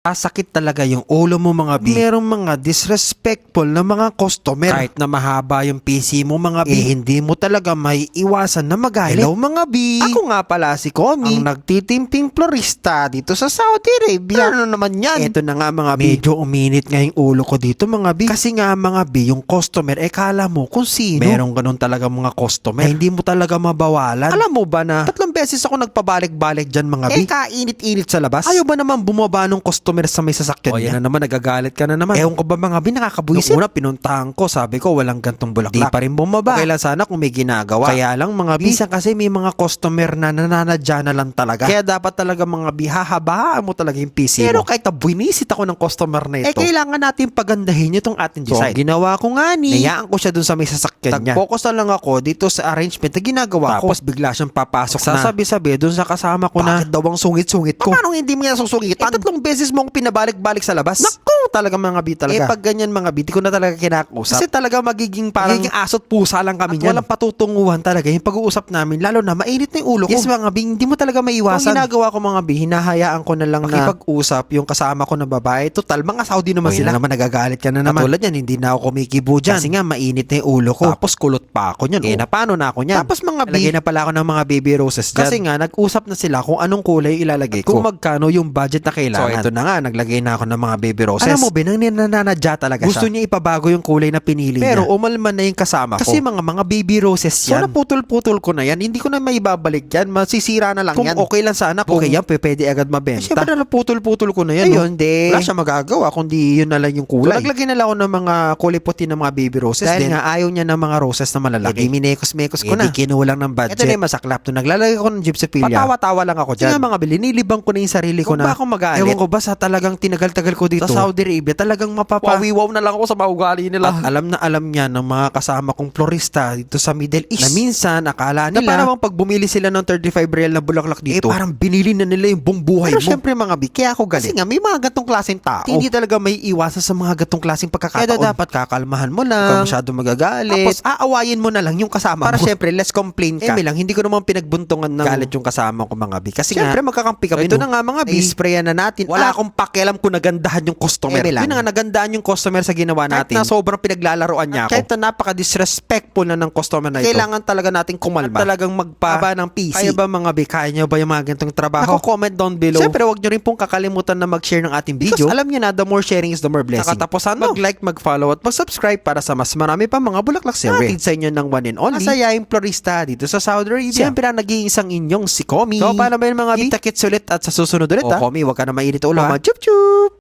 Sakit talaga yung ulo mo mga B. Merong mga disrespectful na mga customer. Kahit na mahaba yung PC mo mga B, hindi mo talaga may iwasan na magalit. Hello mga B. Ako nga pala si Komi, ang nagtitimping florista dito sa Saudi Arabia. Ano naman yan? Ito na nga mga B. Medyo uminit nga yung ulo ko dito mga B. Kasi nga mga B, yung customer, kala mo kung sino. Merong ganun talaga mga customer. Hindi mo talaga mabawalan. Alam mo ba na 3 beses ako nagpabalik-balik dyan mga B. Kainit-init sa labas. Ayaw ba naman bumaba nung customer sa may sasakyan niya? Yan na naman, nagagalit ka na naman. Ewan ko ba mga B, nakakabuisit. Noong una pinuntahan ko, sabi ko walang gantong bulaklak. Di pa rin bumaba. Okay lang sana kung may ginagawa. Kaya lang mga B, minsan kasi may mga customer na nananadya na lang talaga. Kaya dapat talaga mga B, hahabaan mo talaga yung PC mo. Pero kahit buinisit ako ng customer na ito, kailangan natin pagandahin itong ating design. So, ginawa ko nga nayaan ko siya dun sa may sasakyan niya. Tag-focus na lang ako dito sa arrangement na ginagawa ko. Tapos bigla siyang papasok na. Sasabi-sabi dun sa kasama ko na, bakit daw ang sungit-sungit ko? Paano hindi mo yan susungitan? 3 beses mo akong pinabalik-balik sa labas. Naku, talaga mga B talaga. Pag ganyan mga B, di ko na talaga kinakusap. Kasi talaga magiging asot pusa lang kami niyan. Walang patutunguhan talaga yung pag-uusap namin. Lalo na mainit na yung ulo ko. Yes mga B, hindi mo talaga maiwasan. Kung ginagawa ko mga B, hinahayaan ko na lang na makipag-usap yung kasama ko na babae. Total, mga Saudi naman sila. Naman nagagalit ka na naman. Katulad yan, hindi na ako kumikibo dyan. Kasi nga mainit na yung ulo ko. Tapos kulot pa ako niyan. Na paano na ako niyan? Tapos mga B, lagay na pala ako ng mga baby roses dyan. Kasi nga, nag-usap na sila kung anong kulay ilalagay ko. Kung magkano yung budget na kailangan. So ito na nga, naglagay na ako ng mga baby roses. Alam mo ba, nang nananadya talaga siya. Gusto niya ipabago yung kulay na pinili niya. Pero umalman na yung kasama ko. Kasi mga baby roses yan. So naputol-putol ko na yan. Hindi ko na maibabalik yan. Masisira na lang yan. Kung okay lang sana, okay yan, pwede agad mabenta. Siyempre naputol-putol ko na yan. Ayun, wala siya magagawa kundi yun na lang yung kulay. So naglagay na lang ako ng mga kulay puti ng mga baby roses. Dahil nga ayaw niya ng mga roses na malalaki. Minekos-mekos ko na. Kinulang ng budget. Ito na yung masaklap to. Naglalagay ko ng gypsophilia. Patawa-tawa lang ako dyan. Kaya mga bilinilibang ko na yung sarili ko na. Kung ba ako magalit? Ewan ko ba sa talagang tinagal-tagal ko dito sa Saudi Arabia, talagang mapapawiwaw na lang ako sa maugali nila. At alam niya ng mga kasama kong florista dito sa Middle East na minsan akala nila na parang pag bumili sila ng 35 real na bulaklak dito, parang binili na nila yung buong buhay mo. Pero syempre mga B, kaya ako galit. Kasi nga may mga gatong klaseng tao. Hindi talaga may iwasan sa mga gatong klaseng pagkakataon. Kaya dapat kakalmahan mo lang. Huwag masyado magagalit. Tapos aawayin mo na lang yung kasama mo. Para syempre less complain ka. Lang, hindi ko naman pinagbuntungan ng galit yung kasama ko mga B. Kasi syempre magkakampi kami. Ito na nga mga B, sprayan na natin. Wala akong pakialam kung nagandahan yung customer. Yun na nga, nagandahan yung customer sa ginawa natin. Kahit na sobrang pinaglalaroan niya ako. Kahit na napaka-disrespectful na ng customer na ito. Kailangan talaga nating kumalma. At talagang magpahaba ng PC. Kaya ba mga B, kaya nyo ba yung mga ganitong trabaho? Comment down below. Siyempre, huwag nyo rin pong kakalimutan na mag-share ng ating video. Because alam nyo na, the more sharing is the more blessing. Nakatapusan mag-like, mag-follow at mag-subscribe para sa mas marami pa mga bulaklak series. Hatid sa inyo ng one and only masayaing florista dito sa Saudi Arabia. Siyempre, ang nag-iisang inyong si Komi. So, paano ba yung mga B? Kita-kits ulit at sa susunod ulit. Komi, huwag ka na mainit ulo. Chup-chup!